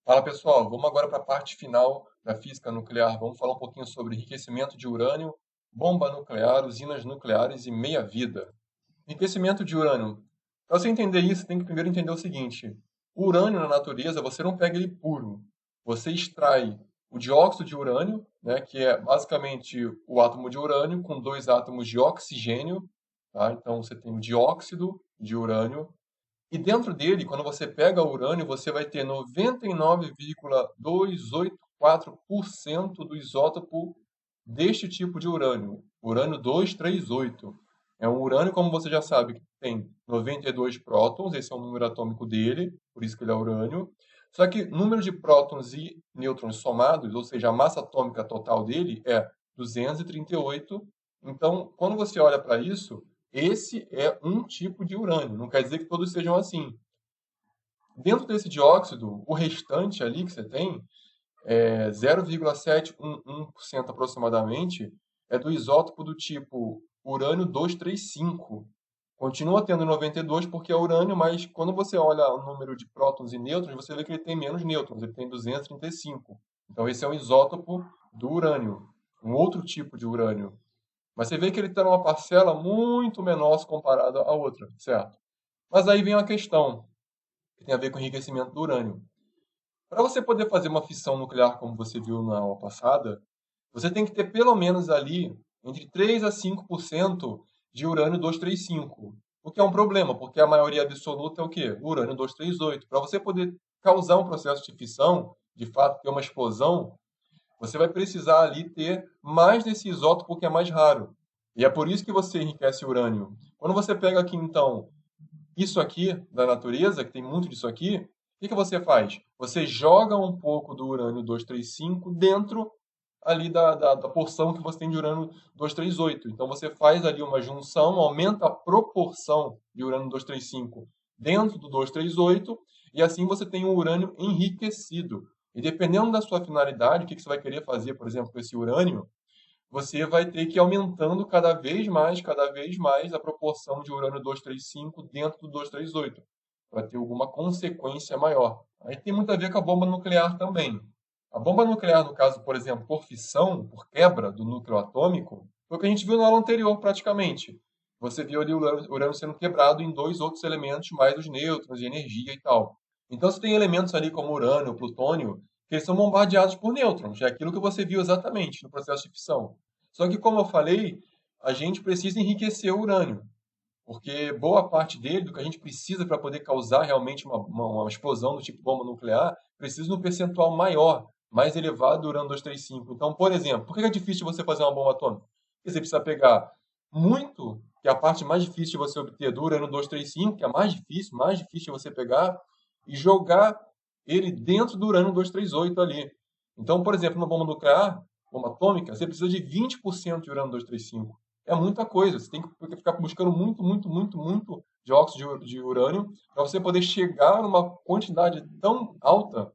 Fala pessoal, vamos agora para a parte final da física nuclear. Vamos falar um pouquinho sobre enriquecimento de urânio, bomba nuclear, usinas nucleares e meia-vida. Enriquecimento de urânio. Para você entender isso, tem que primeiro entender o seguinte: o urânio na natureza você não pega ele puro. Você extrai o dióxido de urânio, né, que é basicamente o átomo de urânio com dois átomos de oxigênio. Tá? Então você tem o dióxido de urânio e dentro dele, quando você pega o urânio, você vai ter 99,284% do isótopo deste tipo de urânio, urânio 238. É um urânio, como você já sabe, que tem 92 prótons, esse é o número atômico dele, por isso que ele é urânio. Só que o número de prótons e nêutrons somados, ou seja, a massa atômica total dele é 238. Então, quando você olha para isso, esse é um tipo de urânio, não quer dizer que todos sejam assim. Dentro desse dióxido, o restante ali que você tem, 0,711% aproximadamente, é do isótopo do tipo urânio 235. Continua tendo 92 porque é urânio, mas quando você olha o número de prótons e nêutrons, você vê que ele tem menos nêutrons, ele tem 235. Então esse é um isótopo do urânio, um outro tipo de urânio. Mas você vê que ele está numa parcela muito menor se comparada à outra, certo? Mas aí vem uma questão que tem a ver com o enriquecimento do urânio. Para você poder fazer uma fissão nuclear, como você viu na aula passada, você tem que ter pelo menos ali entre 3 a 5% de urânio 235. O que é um problema, porque a maioria absoluta é o quê? O urânio 238. Para você poder causar um processo de fissão, de fato ter uma explosão, você vai precisar ali ter mais desse isótopo que é mais raro. E é por isso que você enriquece urânio. Quando você pega aqui, então, isso aqui da natureza, que tem muito disso aqui, o que que você faz? Você joga um pouco do urânio 235 dentro ali da porção que você tem de urânio 238. Então você faz ali uma junção, aumenta a proporção de urânio 235 dentro do 238 e assim você tem um urânio enriquecido. E dependendo da sua finalidade, o que que você vai querer fazer, por exemplo, com esse urânio, você vai ter que ir aumentando cada vez mais a proporção de urânio 235 dentro do 238, para ter alguma consequência maior. Aí tem muito a ver com a bomba nuclear também. A bomba nuclear, no caso, por exemplo, por fissão, por quebra do núcleo atômico, foi o que a gente viu na aula anterior, praticamente. Você viu ali o urânio sendo quebrado em dois outros elementos, mais os nêutrons e energia e tal. Então, você tem elementos ali como urânio, plutônio, que eles são bombardeados por nêutrons. É aquilo que você viu exatamente no processo de fissão. Só que, como eu falei, a gente precisa enriquecer o urânio, porque boa parte dele, do que a gente precisa para poder causar realmente uma explosão do tipo bomba nuclear, precisa de um percentual maior, mais elevado do urânio 235. Então, por exemplo, por que é difícil você fazer uma bomba atômica? Porque você precisa pegar muito, que é a parte mais difícil de você obter do urânio 235, que é a mais difícil de você pegar, e jogar ele dentro do urânio 238 ali. Então, por exemplo, uma bomba nuclear, bomba atômica, você precisa de 20% de urânio 235. É muita coisa. Você tem que ficar buscando muito dióxido de urânio para você poder chegar numa quantidade tão alta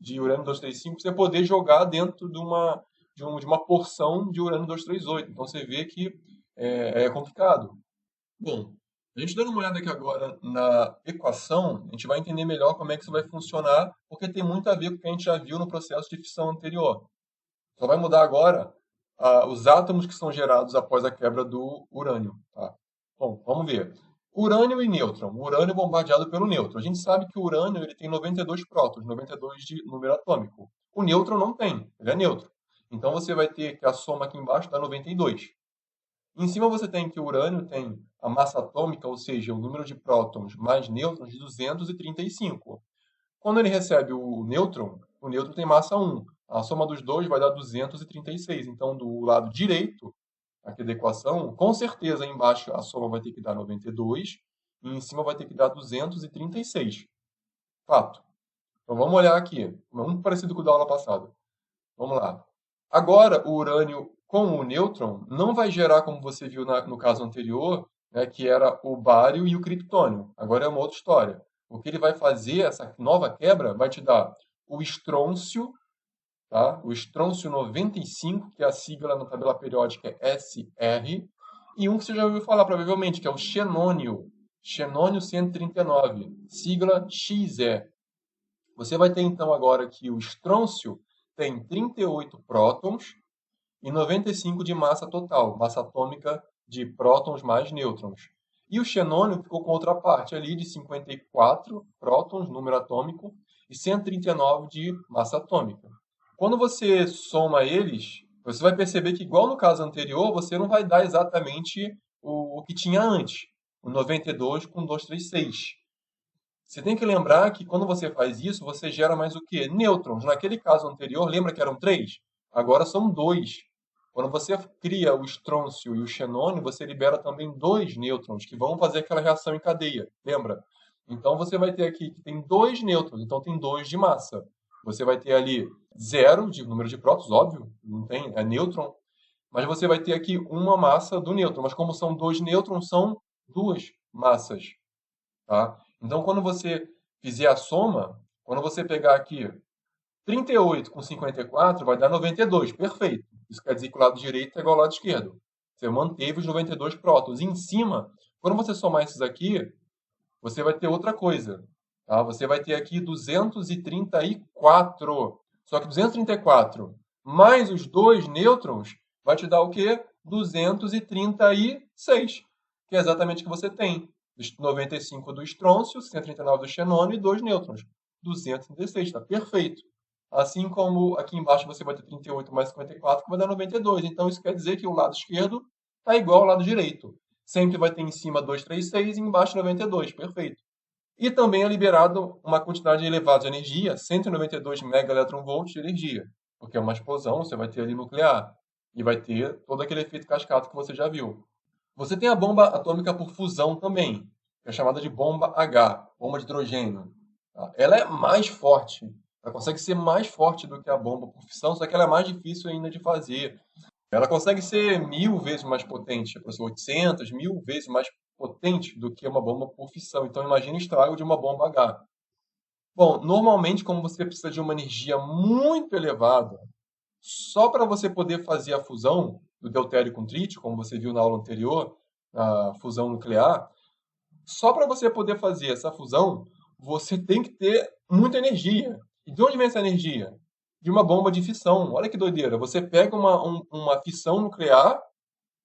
de urânio 235 para você poder jogar dentro de uma porção de urânio 238. Então você vê que é complicado. Bom, a gente dando uma olhada aqui agora na equação, a gente vai entender melhor como é que isso vai funcionar, porque tem muito a ver com o que a gente já viu no processo de fissão anterior. Só vai mudar agora os átomos que são gerados após a quebra do urânio. Tá? Bom, vamos ver. Urânio e nêutron. O urânio é bombardeado pelo nêutron. A gente sabe que o urânio ele tem 92 prótons, 92 de número atômico. O nêutron não tem, ele é neutro. Então você vai ter que a soma aqui embaixo dá 92. Em cima você tem que o urânio tem a massa atômica, ou seja, o número de prótons mais nêutrons de 235. Quando ele recebe o nêutron tem massa 1. A soma dos dois vai dar 236. Então, do lado direito aqui da equação, com certeza aí embaixo a soma vai ter que dar 92 e em cima vai ter que dar 236. Fato. Então vamos olhar aqui. Um parecido com o da aula passada. Vamos lá. Agora, o urânio com o nêutron não vai gerar, como você viu no caso anterior, né, que era o bário e o criptônio. Agora é uma outra história. O que ele vai fazer, essa nova quebra, vai te dar o estrôncio, tá? O estrôncio 95, que é a sigla na tabela periódica é SR, e um que você já ouviu falar provavelmente, que é o xenônio, xenônio 139, sigla XE. Você vai ter então agora que o estrôncio tem 38 prótons e 95 de massa total, massa atômica de prótons mais nêutrons. E o xenônio ficou com outra parte ali de 54 prótons, número atômico, e 139 de massa atômica. Quando você soma eles, você vai perceber que, igual no caso anterior, você não vai dar exatamente o que tinha antes, o 92 com 236. Você tem que lembrar que quando você faz isso, você gera mais o quê? Nêutrons. Naquele caso anterior, lembra que eram 3? Agora são 2. Quando você cria o estrôncio e o xenônio, você libera também 2 nêutrons, que vão fazer aquela reação em cadeia. Lembra? Então você vai ter aqui que tem 2 nêutrons, então tem 2 de massa. Você vai ter ali 0 de número de prótons, óbvio, não tem, é nêutron. Mas você vai ter aqui uma massa do nêutron. Mas como são 2 nêutrons, são 2 massas. Tá? Então, quando você fizer a soma, quando você pegar aqui 38 com 54, vai dar 92. Perfeito. Isso quer dizer que o lado direito é igual ao lado esquerdo. Você manteve os 92 prótons. E em cima, quando você somar esses aqui, você vai ter outra coisa. Tá? Você vai ter aqui 234. Só que 234 mais os dois nêutrons vai te dar o quê? 236, que é exatamente o que você tem. 95 do estrôncio, 139 do xenônio e 2 nêutrons. 236, está perfeito. Assim como aqui embaixo você vai ter 38 mais 54, que vai dar 92. Então isso quer dizer que o lado esquerdo está igual ao lado direito. Sempre vai ter em cima 236 e embaixo 92. Perfeito. E também é liberado uma quantidade elevada de energia, 192 megaelectronvolts de energia, porque é uma explosão, você vai ter ali nuclear e vai ter todo aquele efeito cascata que você já viu. Você tem a bomba atômica por fusão também, que é chamada de bomba H, bomba de hidrogênio. Tá? Ela é mais forte, ela consegue ser mais forte do que a bomba por fissão, só que ela é mais difícil ainda de fazer. Ela consegue ser 1000 vezes mais potente, aproximadamente 800, 1000 vezes mais potente do que uma bomba por fissão. Então, imagine o estrago de uma bomba H. Bom, normalmente, como você precisa de uma energia muito elevada, só para você poder fazer a fusão do deutério com trítio, como você viu na aula anterior, a fusão nuclear, só para você poder fazer essa fusão, você tem que ter muita energia. E de onde vem essa energia? De uma bomba de fissão. Olha que doideira. Você pega uma fissão nuclear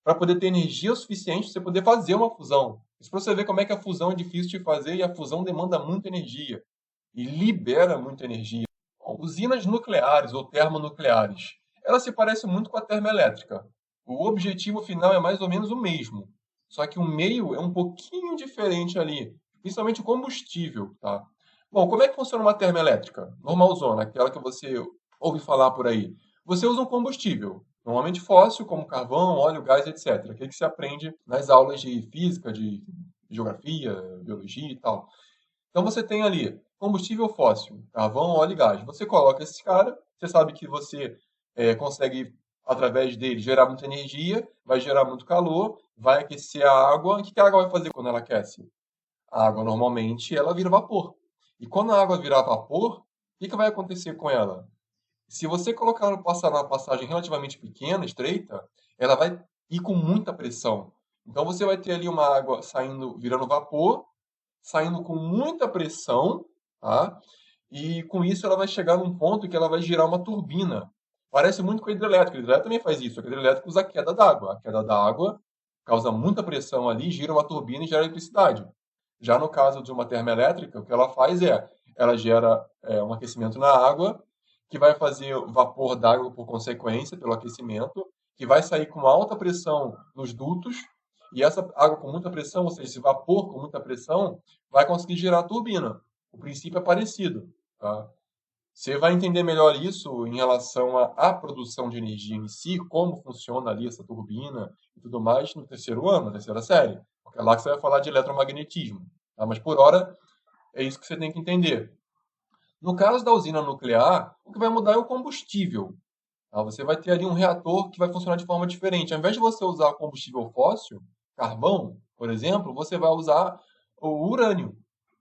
para poder ter energia suficiente para você poder fazer uma fusão. Isso para você ver como é que a fusão é difícil de fazer e a fusão demanda muita energia e libera muita energia. Bom, usinas nucleares ou termonucleares, elas se parecem muito com a termoelétrica. O objetivo final é mais ou menos o mesmo, só que o meio é um pouquinho diferente ali, principalmente o combustível, tá? Bom, como é que funciona uma termoelétrica? Normalzona, aquela que você ouve falar por aí. Você usa um combustível, normalmente fóssil, como carvão, óleo, gás, etc. Que se aprende nas aulas de física, de geografia, biologia e tal. Então você tem ali combustível fóssil, carvão, óleo e gás. Você coloca esse cara, você sabe que você consegue, através dele, gerar muita energia, vai gerar muito calor, vai aquecer a água. O que a água vai fazer quando ela aquece? A água, normalmente, ela vira vapor. E quando a água virar vapor, o que vai acontecer com ela? Se você colocar ela passar numa passagem relativamente pequena, estreita, ela vai ir com muita pressão. Então você vai ter ali uma água saindo, virando vapor, saindo com muita pressão, tá? E com isso ela vai chegar num ponto que ela vai girar uma turbina. Parece muito com a hidrelétrica. A hidrelétrica também faz isso. A hidrelétrica usa a queda d'água. A queda d'água causa muita pressão ali, gira uma turbina e gera eletricidade. Já no caso de uma termoelétrica, o que ela faz é, ela gera um aquecimento na água, que vai fazer vapor d'água por consequência, pelo aquecimento, que vai sair com alta pressão nos dutos, e essa água com muita pressão, ou seja, esse vapor com muita pressão, vai conseguir gerar a turbina. O princípio é parecido. Tá? Você vai entender melhor isso em relação à produção de energia em si, como funciona ali essa turbina e tudo mais no terceiro ano, na terceira série. Porque é lá que você vai falar de eletromagnetismo. Tá? Mas por hora é isso que você tem que entender. No caso da usina nuclear, o que vai mudar é o combustível. Tá? Você vai ter ali um reator que vai funcionar de forma diferente. Ao invés de você usar combustível fóssil, carvão, por exemplo, você vai usar o urânio.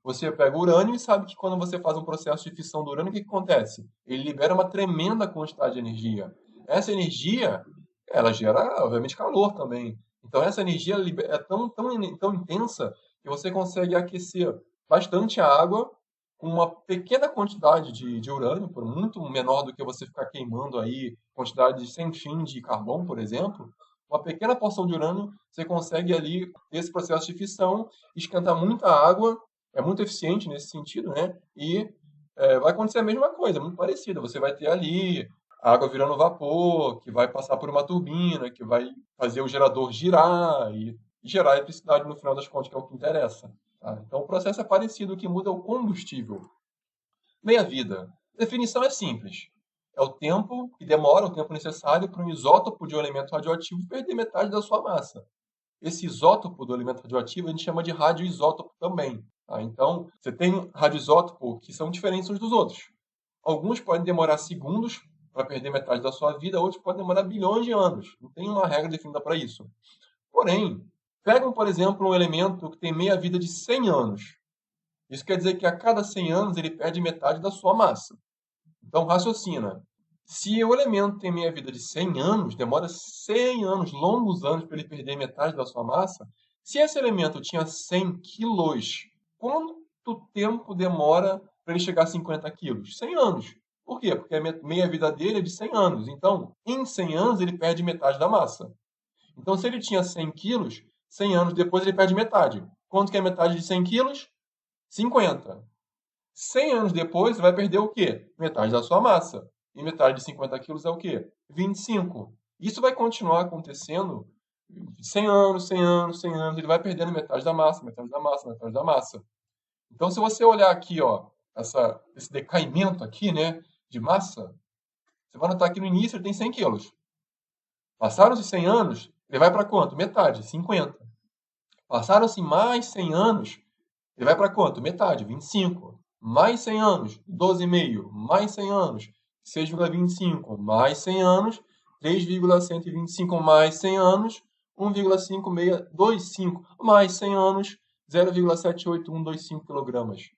Você pega o urânio e sabe que quando você faz um processo de fissão do urânio, o que acontece? Ele libera uma tremenda quantidade de energia. Essa energia, ela gera, obviamente, calor também. Então, essa energia é tão intensa que você consegue aquecer bastante a água com uma pequena quantidade de urânio, por muito menor do que você ficar queimando aí quantidades sem fim de carvão, por exemplo, uma pequena porção de urânio, você consegue ali esse processo de fissão, esquentar muita água, é muito eficiente nesse sentido, né? E vai acontecer a mesma coisa, muito parecida. Você vai ter ali a água virando vapor, que vai passar por uma turbina, que vai fazer o gerador girar e gerar eletricidade no final das contas, que é o que interessa. Tá? Então o processo é parecido, o que muda é o combustível. Meia-vida. A definição é simples. É o tempo que demora, o tempo necessário para um isótopo de um elemento radioativo perder metade da sua massa. Esse isótopo do elemento radioativo a gente chama de radioisótopo também. Tá? Então, você tem radioisótopos que são diferentes uns dos outros. Alguns podem demorar segundos para perder metade da sua vida, outros podem demorar bilhões de anos. Não tem uma regra definida para isso. Porém, pegam, por exemplo, um elemento que tem meia-vida de 100 anos. Isso quer dizer que a cada 100 anos ele perde metade da sua massa. Então, raciocina. Se o elemento tem meia-vida de 100 anos, demora 100 anos, longos anos, para ele perder metade da sua massa. Se esse elemento tinha 100 quilos, quanto tempo demora para ele chegar a 50 quilos? 100 anos. Por quê? Porque a meia-vida dele é de 100 anos. Então, em 100 anos, ele perde metade da massa. Então, se ele tinha 100 quilos, 100 anos depois ele perde metade. Quanto que é metade de 100 quilos? 50. 100 anos depois, você vai perder o quê? Metade da sua massa. E metade de 50 quilos é o quê? 25. Isso vai continuar acontecendo 100 anos, 100 anos, 100 anos. Ele vai perdendo metade da massa, metade da massa, metade da massa. Então, se você olhar aqui, ó, esse decaimento aqui, né, de massa, você vai notar que no início ele tem 100 quilos. Passaram-se 100 anos, ele vai para quanto? Metade, 50. Passaram-se mais 100 anos, ele vai para quanto? Metade, 25. Mais 100 anos, 12,5. Mais 100 anos, 6,25. Mais 100 anos, 3,125. Mais 100 anos, 1,5625. Mais 100 anos, 0,78125 quilogramas.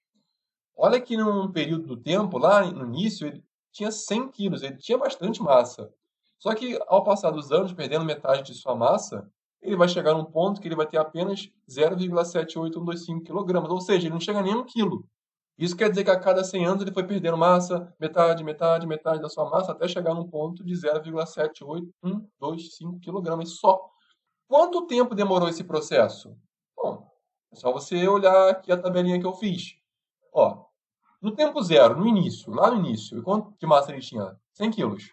Olha que num período do tempo, lá no início, ele tinha 100 quilos, ele tinha bastante massa. Só que ao passar dos anos, perdendo metade de sua massa, ele vai chegar num ponto que ele vai ter apenas 0,78125 quilogramas, ou seja, ele não chega nem a 1 quilo. Isso quer dizer que a cada 100 anos ele foi perdendo massa, metade, metade, metade da sua massa, até chegar num ponto de 0,78125 quilogramas só. Quanto tempo demorou esse processo? Bom, é só você olhar aqui a tabelinha que eu fiz. Ó, no tempo zero, no início, lá no início, quanto de massa ele tinha? 100 quilos.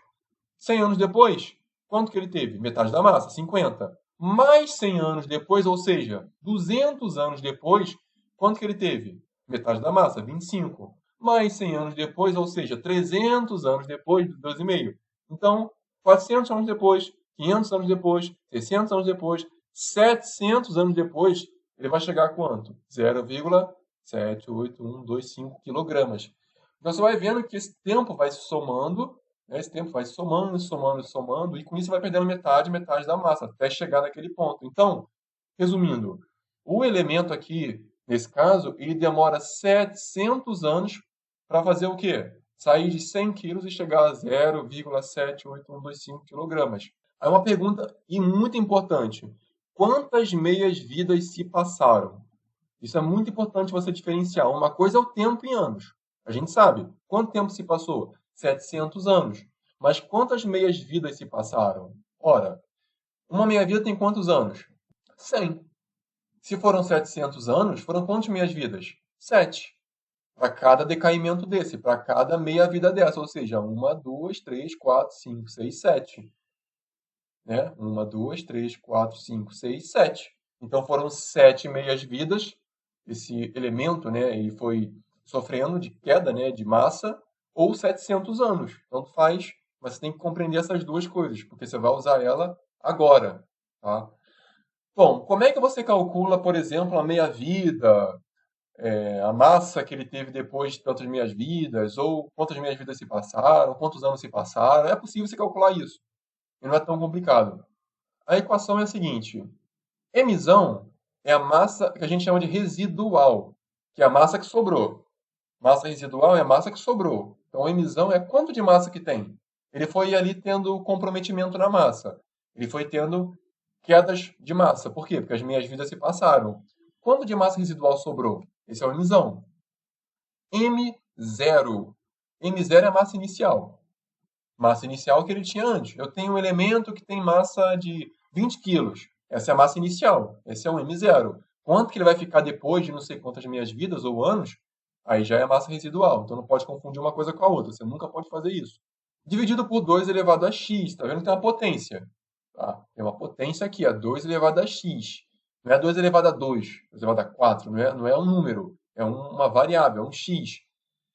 100 anos depois, quanto que ele teve? Metade da massa, 50. Mais 100 anos depois, ou seja, 200 anos depois, quanto que ele teve? Metade da massa, 25. Mais 100 anos depois, ou seja, 300 anos depois, 12,5. Então, 400 anos depois, 500 anos depois, 600 anos depois, 700 anos depois, ele vai chegar a quanto? 0,78125 quilogramas. Então, você vai vendo que esse tempo vai se somando, né? Esse tempo vai somando, somando, somando, e com isso vai perdendo metade, metade da massa, até chegar naquele ponto. Então, resumindo, o elemento aqui, nesse caso, ele demora 700 anos para fazer o quê? Sair de 100 quilos e chegar a 0,78125 quilogramas. Aí uma pergunta e muito importante. Quantas meias-vidas se passaram? Isso é muito importante você diferenciar. Uma coisa é o tempo em anos. A gente sabe. Quanto tempo se passou? 700 anos. Mas quantas meias-vidas se passaram? Ora, uma meia-vida tem quantos anos? 100. Se foram 700 anos, foram quantas meias-vidas? 7. Para cada decaimento desse, para cada meia-vida dessa. Ou seja, 1, 2, 3, 4, 5, 6, 7. Né? 1, 2, 3, 4, 5, 6, 7. Então foram 7 meias-vidas. Esse elemento, né, ele foi sofrendo de queda, né, de massa, ou 700 anos. Tanto faz, mas você tem que compreender essas duas coisas, porque você vai usar ela agora. Tá? Bom, como é que você calcula, por exemplo, a meia-vida, a massa que ele teve depois de tantas meias-vidas, ou quantas meias-vidas se passaram, quantos anos se passaram? É possível você calcular isso. E não é tão complicado. A equação é a seguinte. Emisão é a massa que a gente chama de residual, que é a massa que sobrou. Massa residual é a massa que sobrou. Então, a emisão é quanto de massa que tem. Ele foi ali tendo comprometimento na massa. Ele foi tendo quedas de massa. Por quê? Porque as meias-vidas se passaram. Quanto de massa residual sobrou? Esse é a emisão. M0. M0 é a massa inicial. Massa inicial que ele tinha antes. Eu tenho um elemento que tem massa de 20 quilos. Essa é a massa inicial. Esse é o M0. Quanto que ele vai ficar depois de não sei quantas meias vidas ou anos, aí já é a massa residual. Então não pode confundir uma coisa com a outra. Você nunca pode fazer isso. Dividido por 2 elevado a x. Está vendo que tem uma potência? Tá? Tem uma potência aqui, 2 elevado a x. Não é 2 elevado a 2, 2 elevado a 4. Não é um número. É uma variável, é um x.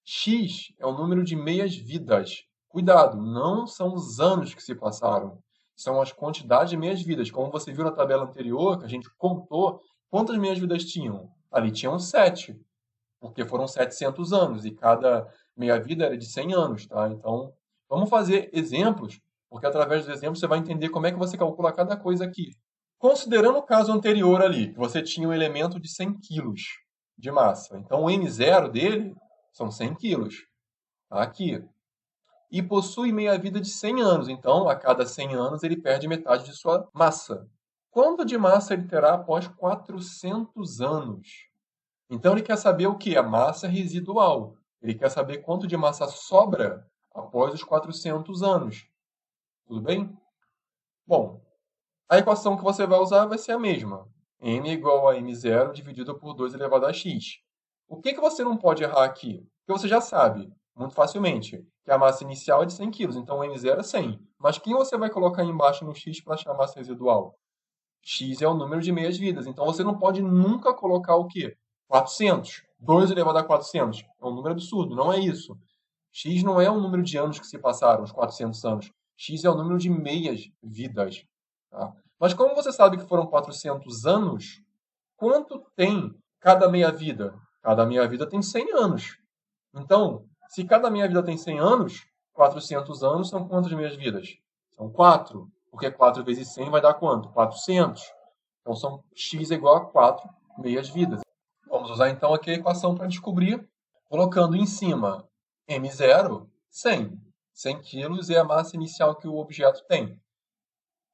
X é o número de meias vidas. Cuidado, não são os anos que se passaram. São as quantidades de meias vidas. Como você viu na tabela anterior, que a gente contou, quantas meias vidas tinham? Ali tinham 7, porque foram 700 anos, e cada meia-vida era de 100 anos, tá? Então, vamos fazer exemplos, porque através dos exemplos você vai entender como é que você calcula cada coisa aqui. Considerando o caso anterior ali, que você tinha um elemento de 100 quilos de massa. Então, o M0 dele são 100 quilos. Tá aqui. E possui meia-vida de 100 anos. Então, a cada 100 anos, ele perde metade de sua massa. Quanto de massa ele terá após 400 anos? Então, ele quer saber o que? A massa residual. Ele quer saber quanto de massa sobra após os 400 anos. Tudo bem? Bom, a equação que você vai usar vai ser a mesma. M igual a M0 dividido por 2 elevado a x. O que você não pode errar aqui? Porque você já sabe, muito facilmente, que a massa inicial é de 100 kg, então o M0 é 100. Mas quem você vai colocar aí embaixo no x para achar a massa residual? X é o número de meias-vidas. Então você não pode nunca colocar o quê? 400. 2 elevado a 400. É um número absurdo, não é isso. X não é o número de anos que se passaram, os 400 anos. X é o número de meias-vidas. Tá? Mas como você sabe que foram 400 anos, quanto tem cada meia-vida? Cada meia-vida tem 100 anos. Então, se cada meia-vida tem 100 anos, 400 anos são quantas meias-vidas? São 4. Porque 4 vezes 100 vai dar quanto? 400. Então, x é igual a 4 meias-vidas. Vamos usar então aqui a equação para descobrir, colocando em cima M0, 100. 100 quilos é a massa inicial que o objeto tem.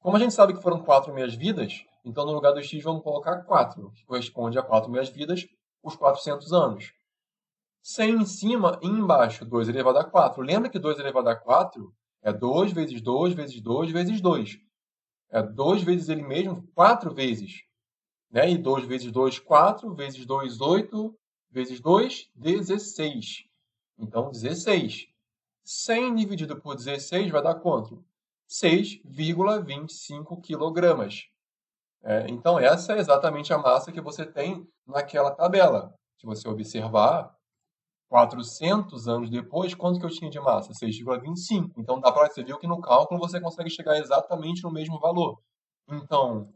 Como a gente sabe que foram 4 meias-vidas, então no lugar do x vamos colocar 4, que corresponde a 4 meias-vidas, os 400 anos. 100 em cima e embaixo, 2 elevado a 4. Lembra que 2 elevado a 4 é 2 vezes 2 vezes 2 vezes 2. É 2 vezes ele mesmo 4 vezes. Né? E 2 vezes 2, 4, vezes 2, 8, vezes 2, 16. Então, 16. 100 dividido por 16 vai dar quanto? 6,25 quilogramas. Então, essa é exatamente a massa que você tem naquela tabela. Se você observar, 400 anos depois, quanto que eu tinha de massa? 6,25. Então, dá para você ver que no cálculo você consegue chegar exatamente no mesmo valor. Então,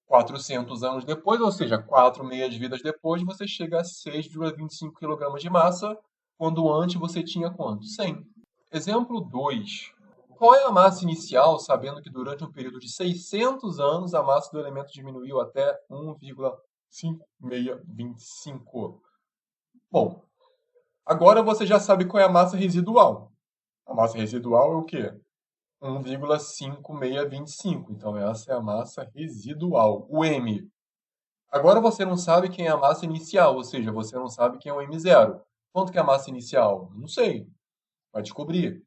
400 anos depois, ou seja, 4 meias-vidas depois, você chega a 6,25 kg de massa, quando antes você tinha quanto? 100. Exemplo 2. Qual é a massa inicial, sabendo que durante um período de 600 anos a massa do elemento diminuiu até 1,5625? Bom, agora você já sabe qual é a massa residual. A massa residual é o quê? 1,5625. Então, essa é a massa residual, o M. Agora você não sabe quem é a massa inicial, ou seja, você não sabe quem é o M0. Quanto que é a massa inicial? Não sei. Vai descobrir.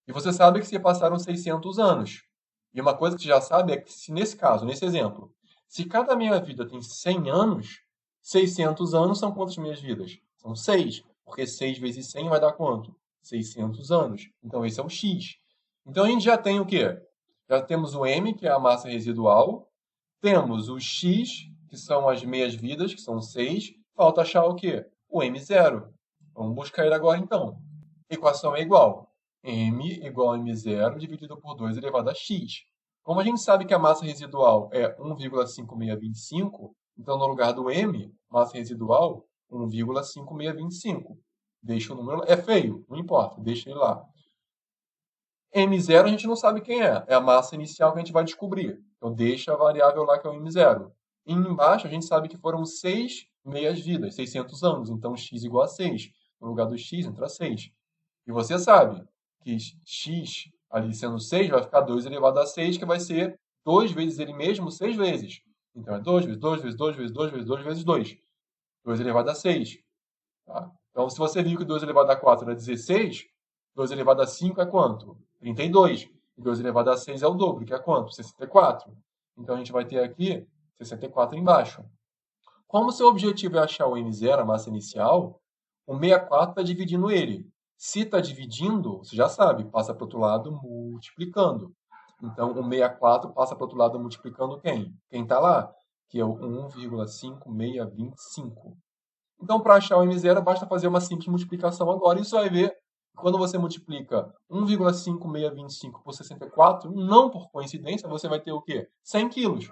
E você sabe que se passaram 600 anos. E uma coisa que você já sabe é que, se nesse caso, nesse exemplo, se cada meia-vida tem 100 anos, 600 anos são quantas meias-vidas? São 6. Porque 6 vezes 100 vai dar quanto? 600 anos. Então, esse é o X. Então, a gente já tem o quê? Já temos o M, que é a massa residual. Temos o X, que são as meias-vidas, que são 6. Falta achar o quê? O M0. Vamos buscar ele agora, então. Equação é igual. M igual a M0 dividido por 2 elevado a x. Como a gente sabe que a massa residual é 1,5625, então no lugar do M, massa residual, 1,5625. Deixa o número lá. É feio, não importa, deixa ele lá. M0 a gente não sabe quem é. É a massa inicial que a gente vai descobrir. Então deixa a variável lá que é o M0. E embaixo a gente sabe que foram 6 meias-vidas, 600 anos. Então x igual a 6. No lugar do x entra 6. E você sabe que x, ali sendo 6, vai ficar 2 elevado a 6, que vai ser 2 vezes ele mesmo, 6 vezes. Então é 2 vezes 2 vezes 2 vezes 2 vezes 2 vezes 2. 2 elevado a 6. Tá? Então, se você viu que 2 elevado a 4 era 16, 2 elevado a 5 é quanto? 32. E 2 elevado a 6 é o dobro, que é quanto? 64. Então, a gente vai ter aqui 64 embaixo. Como o seu objetivo é achar o M0, a massa inicial, o 64 está dividindo ele. Se está dividindo, você já sabe, passa para o outro lado multiplicando. Então, o 64 passa para o outro lado multiplicando quem? Quem está lá, que é o 1,5625. Então, para achar o M0, basta fazer uma simples multiplicação agora. E você vai ver, quando você multiplica 1,5625 por 64, não por coincidência, você vai ter o quê? 100 quilos.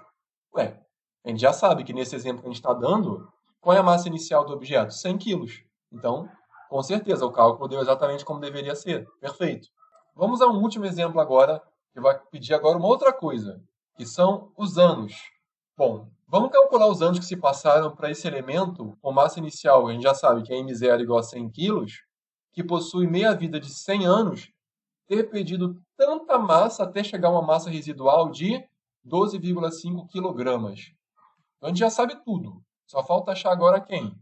Ué, a gente já sabe que nesse exemplo que a gente está dando, qual é a massa inicial do objeto? 100 quilos. Então, com certeza, o cálculo deu exatamente como deveria ser. Perfeito. Vamos a um último exemplo agora, que vai pedir agora uma outra coisa, que são os anos. Bom, vamos calcular os anos que se passaram para esse elemento com massa inicial. A gente já sabe que é M0 igual a 100 kg, que possui meia-vida de 100 anos, ter perdido tanta massa até chegar a uma massa residual de 12,5 kg. Então a gente já sabe tudo. Só falta achar agora quem?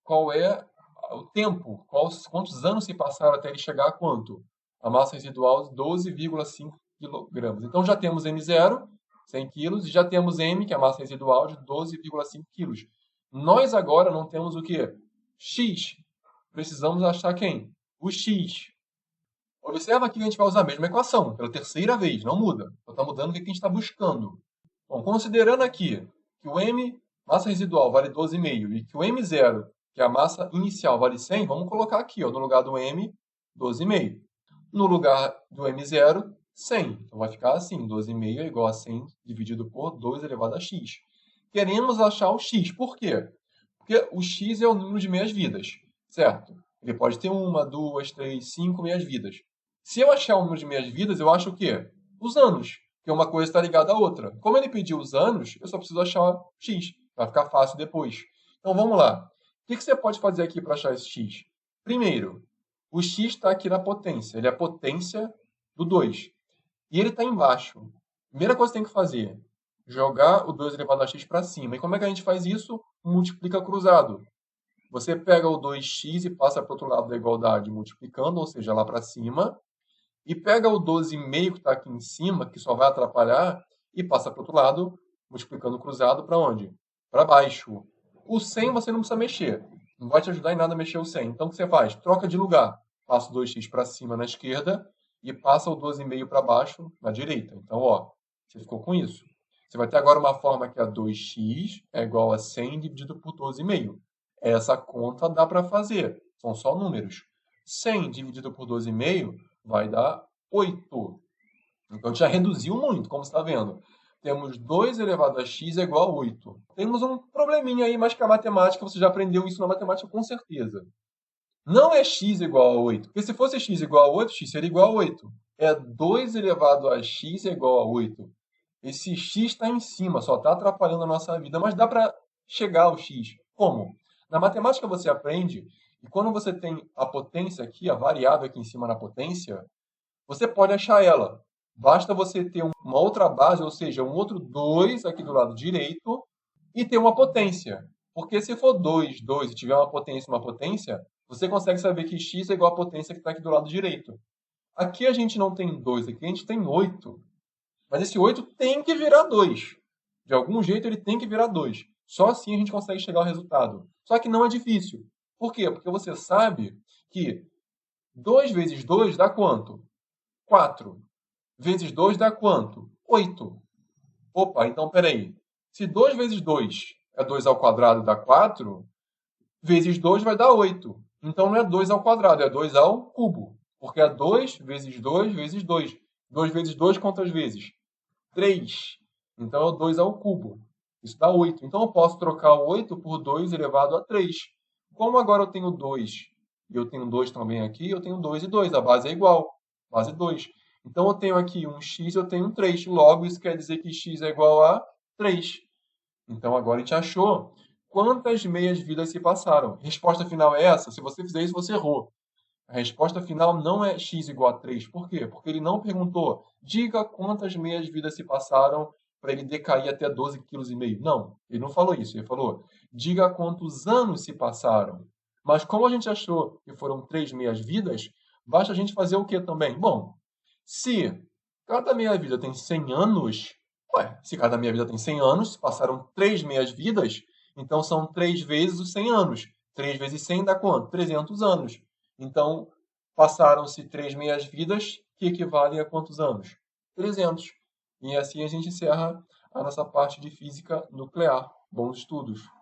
Qual é o tempo? Quantos anos se passaram até ele chegar a quanto? A massa residual de 12,5 kg. Então já temos M0, 100 kg, e já temos M, que é a massa residual, de 12,5 kg. Nós agora não temos o quê? X. Precisamos achar quem? O X. Observa aqui que a gente vai usar a mesma equação, pela terceira vez, não muda. Só está mudando o que a gente está buscando. Bom, considerando aqui que o M, massa residual, vale 12,5 e que o M0, que é a massa inicial, vale 100, vamos colocar aqui, ó, no lugar do M, 12,5. No lugar do M0, 100. Então vai ficar assim, 12,5 é igual a 100 dividido por 2 elevado a x. Queremos achar o x. Por quê? Porque o x é o número de meias-vidas, certo? Ele pode ter 1, 2, 3, 5 meias-vidas. Se eu achar o número de meias-vidas, eu acho o quê? Os anos, porque uma coisa está ligada à outra. Como ele pediu os anos, eu só preciso achar x. Vai ficar fácil depois. Então vamos lá. O que você pode fazer aqui para achar esse x? Primeiro, o x está aqui na potência. Ele é a potência do 2. E ele está embaixo. Primeira coisa que tem que fazer, jogar o 2 elevado a x para cima. E como é que a gente faz isso? Multiplica cruzado. Você pega o 2x e passa para o outro lado da igualdade multiplicando, ou seja, lá para cima. E pega o 12,5 que está aqui em cima, que só vai atrapalhar, e passa para o outro lado, multiplicando cruzado para onde? Para baixo. O 100 você não precisa mexer. Não vai te ajudar em nada a mexer o 100. Então o que você faz? Troca de lugar. Passa o 2x para cima na esquerda e passa o 12,5 para baixo na direita. Então, ó, você ficou com isso. Você vai ter agora uma forma que é 2x é igual a 100 dividido por 12,5. Essa conta dá para fazer. São só números. 100 dividido por 12,5 vai dar 8. Então já reduziu muito, como você está vendo. Temos 2 elevado a x é igual a 8. Temos um probleminha aí, mas que a matemática, você já aprendeu isso na matemática com certeza. Não é x igual a 8, porque se fosse x igual a 8, x seria igual a 8. É 2 elevado a x é igual a 8. Esse x está em cima, só está atrapalhando a nossa vida, mas dá para chegar ao x. Como? Na matemática você aprende que quando você tem a potência aqui, a variável aqui em cima na potência, você pode achar ela. Basta você ter uma outra base, ou seja, um outro 2 aqui do lado direito e ter uma potência. Porque se for 2, 2 e tiver uma potência, você consegue saber que x é igual à potência que está aqui do lado direito. Aqui a gente não tem 2, aqui a gente tem 8. Mas esse 8 tem que virar 2. De algum jeito ele tem que virar 2. Só assim a gente consegue chegar ao resultado. Só que não é difícil. Por quê? Porque você sabe que 2 vezes 2 dá quanto? 4. Vezes 2 dá quanto? 8. Opa, então peraí. Se 2 vezes 2 é 2 ao quadrado dá 4, vezes 2 vai dar 8. Então não é 2 ao quadrado, é 2 ao cubo. Porque é 2 vezes 2 vezes 2. 2 vezes 2 quantas vezes? 3. Então é 2 ao cubo. Isso dá 8. Então eu posso trocar o 8 por 2 elevado a 3. Como agora eu tenho 2 e eu tenho 2 também aqui, eu tenho 2 e 2. A base é igual. Base 2. Então eu tenho aqui um x e eu tenho um 3. Logo, isso quer dizer que x é igual a 3. Então agora a gente achou quantas meias-vidas se passaram. A resposta final é essa. Se você fizer isso, você errou. A resposta final não é x igual a 3. Por quê? Porque ele não perguntou, diga quantas meias-vidas se passaram para ele decair até 12,5 kg. Não, ele não falou isso. Ele falou, diga quantos anos se passaram. Mas como a gente achou que foram 3 meias-vidas, basta a gente fazer o quê também? Bom, se cada meia-vida tem 100 anos, se cada meia-vida tem 100 anos, passaram 3 meias-vidas, então são 3 vezes os 100 anos. 3 vezes 100 dá quanto? 300 anos. Então, passaram-se 3 meias-vidas, que equivalem a quantos anos? 300. E assim a gente encerra a nossa parte de física nuclear. Bons estudos!